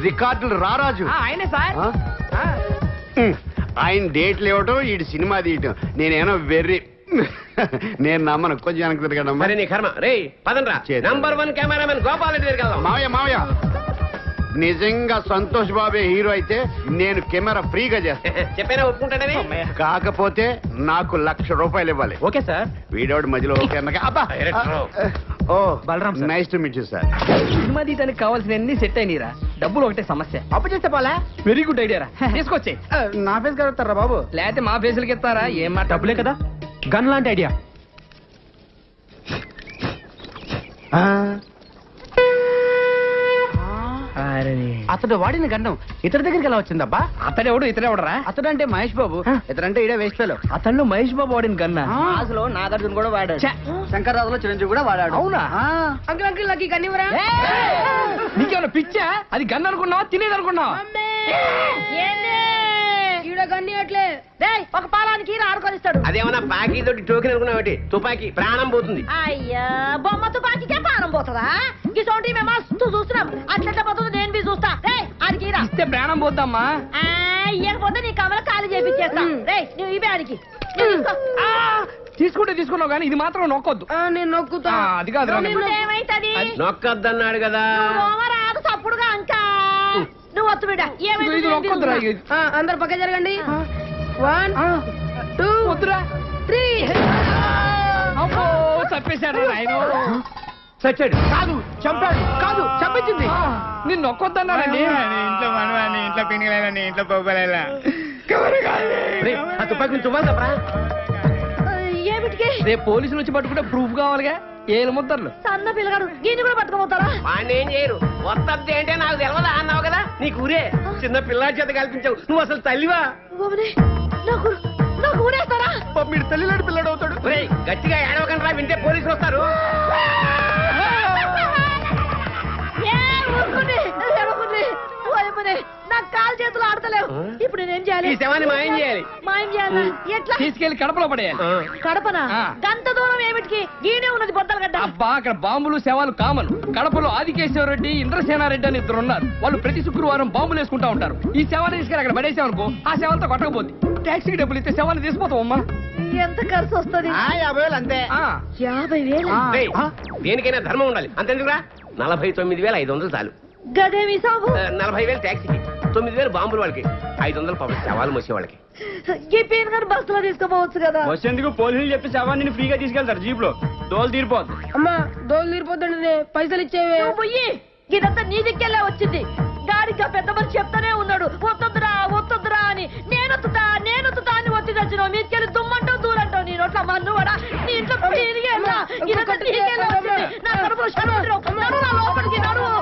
రికార్డులు రారాజు. ఆయనే సార్. ఆయన డేట్లు ఇవ్వటం, ఈ సినిమా తీయటం. నేనేమో వెర్రి. నేను నమ్మను. కొంచెం వెనక్కి తిరగడం. మరి నీ కర్మ. రే పదండ్రా. నంబర్ 1 కెమెరామెన్ గోపాల్ రెడ్డి దగ్గరికి వెళ్దాం. మావయ్య నిజంగా సంతోష్ బాబే హీరో అయితే నేను కెమెరా ఫ్రీగా చేస్తాను. చెప్పైనా ఒప్పుకుంటాడని. కాకపోతే నాకు ₹1,00,000 ఇవ్వాలి. Okay sir. వీడోడు మధ్యలో ఓకే అన్నగా. అబ్బా. ఓ Balaram sir. Nice to meet you sir. Cinema తీయడానికి కావాల్సిన అన్ని సెట్ అయినరా. డబ్బులు ఒకటే సమస్య. అప్పు చేస్తే పోలే. వెరీ గుడ్ ఐడియా రా. తీసుకొచ్చే. నా ఫేస్ కలుగుతారా బాబు? లేకపోతే మా ఫేసులకి ఇస్తారా? ఏం మాట. డబ్బులే కదా. గన్ లాంటి ఐడియా. అతడు వాడిన గండం ఇతడి దగ్గరికి ఎలా వచ్చిందబ్బా? అతడెవడు ఇతడెవడరా? అతడు అంటే మహేష్ బాబు. ఇతడంటే ఇడే waste fellow. అతను మహేష్ బాబు వాడిన గన్న. అసలు నాగార్జున కూడా వాడాడు. శంకర్రాజులో చిరంజీవి కూడా వాడాడు. అవునా? అంకుల్ అంకుల్ నాకు గన్నివరా. నీకేమన్నా పిచ్చా? అది గన్ అనుకున్నావా తినేది అనుకున్నావా? ఒక పాలానికి ఆడుకొనిస్తాడు. అదేమన్నా పాకీ తోటి టోకెన్ అనుకున్నావు? తుపాకీ ప్రాణం పోతుంది. అయ్యా బొమ్మ తుపాకీకే ప్రాణం పోతుందా? ఇసోటి మేము మస్తు చూస్తున్నాం. అట్లా పోతుంది. నేను బి చూస్తా. రే ఆడికి ఇస్తే ప్రాణం పోద్దమ్మా. ఇవ్వకపోతే నీ కమల ఖాళీ చేపించేస్తా. రే నువ్వు ఇవే ఆడికి తీసుకుంటే తీసుకున్నావు కానీ ఇది మాత్రం నొక్కొద్దు. నేను నొక్కుతా. అది కాదు. ఏమైతుంది? నొక్కద్దన్నాడు కదా. రాదు తప్పుడుగా అంకా. నువ్వు వత్తు బిడ్డ. అందరు పక్క జరగండి. 1 2 3. చంపేశాడు ఆయన. చచ్చాడు కాదు చంపాడు. కాదు చంపించింది. నేను నొక్కొద్దన్నానండి. ఇంట్లో మనవాడిని, ఇంట్లో పిండిలేదని, ఇంట్లో పోగలేలా. తుపాకీ తువ్వాలరా. ఏమిటికి? రేపు పోలీసులు వచ్చి పట్టుకుంటే ప్రూఫ్ కావాలిగా. ఏలు ముద్దర్లు. సన్న పిల్లగాడు దీన్ని కూడా పట్టుకోపోతారా? వాడిని ఏం చేయరు. వస్తద్ది ఏంటే నాకు తెలవదా అన్నావు కదా. నీకు ఊరే చిన్న పిల్లాడి చేత కల్పించావు. నువ్వు అసలు తల్లివా? నాకు ఊరేస్తారా? మీరు తల్లిలాంటి పిల్లడు అవుతాడు. గట్టిగా ఏడవకండి రా, వింటే పోలీసులు వస్తారు. నాకు కాలు చేతులు ఆడతలేవు. ఇప్పుడు నేనేం చేయాలి? ఈ శవాన్ని మాయం చేయాలి. మాయం చేయాలి. ఎట్లా? తీసుకెళ్లి కడపలో పడేయాలి. కడపనా? గంత దూరం ఏమిటికి? గీనే ఉన్నది బొద్దలగడ్డ. అబ్బా అక్కడ బాంబులు శవాలు కామన్. కడపలో ఆదికేశ్వరరెడ్డి, ఇంద్రసేనారెడ్డి అని 2 ఉన్నారు. వాళ్ళు ప్రతి శుక్రవారం బాంబులు వేసుకుంటా ఉంటారు. ఈ శవాన్ని తీసుకెళ్ళి అక్కడ పడేసామనుకో ఆ శవాలతో కొట్టకపోద్ది. ట్యాక్సీకి డబ్బులు ఇస్తే శవాన్ని తీసిపోతావమ్మా. ఎంత ఖర్చు వస్తుంది? 50,000 అంతే. 50,000? దేనికైనా ధర్మం ఉండాలి. అంతెందుకురా? 49,500 చాలు. గదేమి సాబు? 40,000 ట్యాక్సీకి, 9,000 బాంబులు వాళ్ళకి, 500 పాపం శవాలు మోసే వాళ్ళకి. ఈ పీన్ గారు బస్సులో తీసుకోపోవచ్చు కదా. బస్సు ఎందుకు? పోలీసులు చెప్పి శవాన్ని ఫ్రీగా తీసుకెళ్తారు జీప్ లో. దోలు తీరిపోద్దు. అమ్మా దోలు తీరిపోతుండే పైసలు ఇచ్చేవే. నువ్వు పోయి ఇదంతా నీ దిక్కెళ్ళే వచ్చింది. గాడిగా పెద్ద మనిషి చెప్తానే ఉన్నాడు వద్దొద్దురా వద్దొద్దురా అని. నేనొత్తుతా అని ఒత్తి తెచ్చినావు. మీకెళ్ళి దుమ్మంటావు దూరంటావు. నీ నోట్ల మన్ను కూడా నీ ఇంట్లో పీరిగేలా. ఇదంతా నీకెళ్ళే వచ్చింది. నా కడుపులో శరీరం లోపలికి నడువు.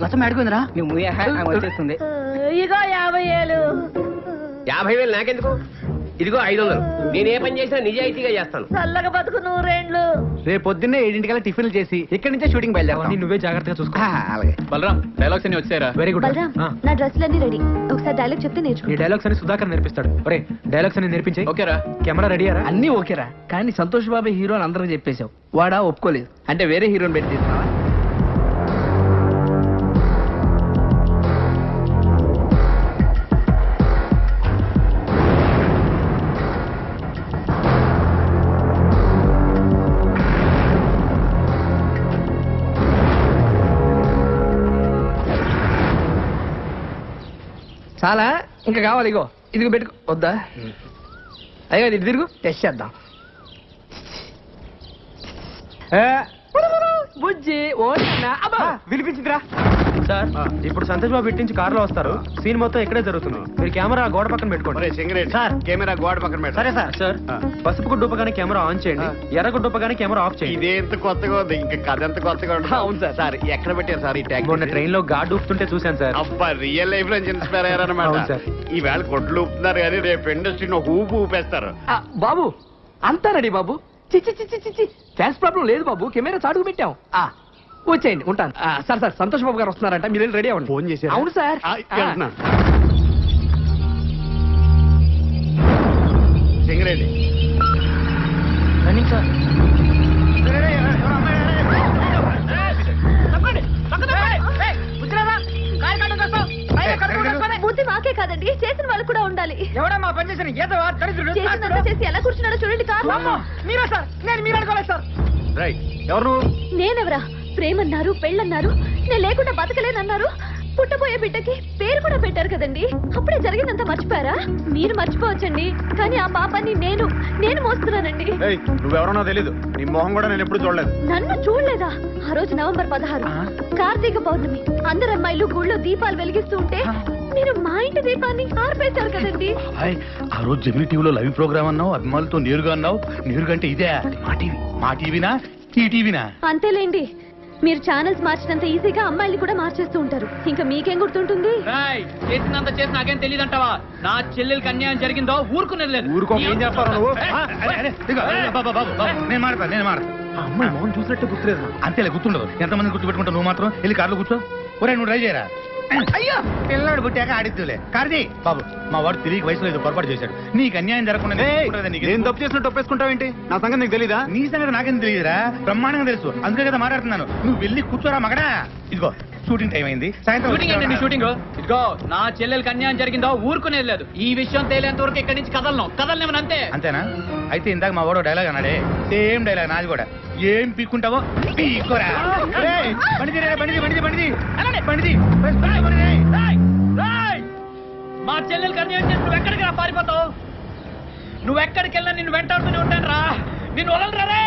లసం అడుగుందిరా. వచ్చేస్తుంది. ఇగో 50,000. 50,000 నాకెందుకు? ఇదిగో 500. నేను ఏ పని చేసినా నిజాయితీగా చేస్తాను. చల్లగా బతుకు 100 రేపు పొద్దున్నే 7 టిఫిన్లు చేసి ఇక్కడి నుంచే షూటింగ్ బయలుదేరాలి. నువ్వే జాగ్రత్తగా చూసుకో. అలాగే. బలరాం డైలాగ్స్ అన్ని వచ్చారా? Very good. నా డ్రెస్సులన్నీ రెడీ. ఒకసారి డైలాగ్ చెప్తే ఈ నేర్చుకో. డైలాగ్స్ అని సుధాకర్ నేర్పిస్తాడు. ఒరే డైలాగ్స్ అని నేర్పించే. ఓకేరా? కెమెరా రెడీయారా? అన్ని ఓకేరా. కానీ సంతోష్ బాబు హీరో అని అందరికి చెప్పేశావు. వాడా ఒప్పుకోలేదు. అంటే వేరే హీరోని పెట్టి తీస్తున్నావా? చాలా ఇంకా కావాలి, ఇగో ఇదిగో పెట్టుకో. వద్దా? అయ్యో ఇది తిరుగు, టెస్ట్ చేద్దాం. బుజ్జి ఓ వినిపించిందిరా. సార్ ఇప్పుడు సంతోష్ బాబు ఇటు నుంచి కారులో వస్తారు. సీన్ మొత్తం ఇక్కడే జరుగుతుంది. మీరు కెమెరా గోడ పక్కన పెట్టుకోండి. సింగరేట్ సార్ కెమెరా గోడ పక్కన పెట్టు. సరే సార్. సార్ పసుపు గుడ్డుపగానే కెమెరా ఆన్ చేయండి, ఎర్ర గుడ్డుపగానే కెమెరా ఆఫ్ చేయండి. ఇదే ఎంత కొత్తగా ఉంది, ఇంకా కథ ఎంత కొత్తగా ఉంటుంది. అవును సార్. సార్ ఎక్కడ పెట్టారు సార్ ఈ ట్యాగ్? మొన్న ట్రైన్ లో గాడ్ ఊపుతుంటే చూశాను సార్. అబ్బా, రియల్ లైఫ్ లో ఇన్స్పైర్ అయ్యారనమాట. అవును సార్. ఈవేళ కొట్లు ఊపుతున్నారు కానీ రేపు ఇండస్ట్రీని ఊపు ఊపేస్తారు. బాబు అంతా రెడీ బాబు. చిచ్చి చిచ్చి చిచ్చి ఫ్యాన్స్ ప్రాబ్లం లేదు బాబు, కెమెరా చాటుకు పెట్టాం. వచ్చేయండి, ఉంటాను. సార్ సార్ సంతోష్ బాబు గారు వస్తున్నారంట, మీరు రెడీ అవ్వండి. ఫోన్ చేశారా? అవును సార్. సింగరేట్ running sir. బుద్ధి మాకే కాదండి, చేసిన వాళ్ళు కూడా ఉండాలి. ఎవడమ్మా పని చేసిన చేసినంత చేసి ఎలా కూర్చున్నాడో చూడండి. కాదు మీరా సార్? నేను మీరు అనుకోలేదు సార్. రైట్. ఎవరు? నేనెవరా? ప్రేమన్నారు, పెళ్ళన్నారు, నేను లేకుండా బతకలేనన్నారు. పుట్టబోయే బిడ్డకి పేరు కూడా పెట్టారు కదండి. అప్పుడే జరిగిందంతా మర్చిపోయారా? మీరు మర్చిపోవచ్చండి, కానీ ఆ పాపాన్ని నేను మోస్తున్నానండి. నువ్వెవరో తెలీదు, నీ మొహం కూడా నేను ఎప్పుడు చూడలేదు. నన్ను చూడలేదా? ఆ రోజు నవంబర్ 16 కార్తీక పౌర్ణమి, అందరు అమ్మాయిలు గుళ్ళో దీపాలు వెలిగిస్తూ ఉంటే మీరు మా ఇంటి దీపాన్ని ఆర్పేశారు కదండి. ఆ రోజు జమిని టీవీలో లైవ్ ప్రోగ్రామ్ అన్నావు, అభిమానులతో నేరుగా అన్నావు. నేరుగా అంటే ఇదే మా టీవీనా ఈ టీవీనా? అంతేలేండి, మీరు ఛానల్స్ మార్చినంత ఈజీగా అమ్మాయిలు కూడా మార్చేస్తూ ఉంటారు. ఇంకా మీకేం గుర్తుంటుంది? చేసినంత చేసి నాకేం తెలియదంటావా? నా చెల్లెలకి అన్యాయం జరిగిందో ఊరుకునేది లేదు. ఊరుకో, ఏం చేస్తావు నువ్వు? నేను మాడతా. అమ్మాయి మోహన్ చూసినట్టు గుర్తులేదు. అంతేలే, గుర్తుండదు. ఎంతమంది గుర్తుపెట్టుకుంటావు? నువ్వు మాత్రం వెళ్ళి కార్లో కూర్చో. ఒరే నువ్వు ట్రై చేయరా. అయ్యో పిల్లడు పుట్టాక ఆడిద్దులే. కార్తీ బాబు, మా వాడు తిరిగి వయసులో ఏదో పొరపాటు చేశాడు. నీకు అన్యాయం జరగకుండా నేను తప్పు చేసినట్టు ఒప్పేసుకుంటావేంటి? నా సంగతి నీకు తెలీదా? నీ సంగతి నాకేం తెలియదురా, బ్రహ్మాండంగా తెలుసు. అందుకే కదా మాట్లాడుతున్నాను. నువ్వు వెళ్ళి కూర్చోరా మగడా. ఇదిగో షూటింగ్ టైం అయింది, సాయంత్రం షూటింగ్. ఇదిగో నా చెల్లెలకి అన్యాయం జరిగిందో ఊరుకునేది లేదు. ఈ విషయం తేలేంత వరకు ఇక్కడి నుంచి కదలనివ్వను అంతే. అంతేనా? అయితే ఇందాక మా వాడు డైలాగ్ అన్నాడే, సేమ్ డైలాగ్ నాది కూడా. ఏం పీక్కుంటావో పీక్కోరా. మా చెల్లెలకి అన్యాయం చేసి నువ్వు ఎక్కడికి రా పారిపోతావు? నువ్వు ఎక్కడికి వెళ్ళినా నిన్ను వెంటాడుతూనే ఉంటాను రా. నిన్ను వదలరా రే.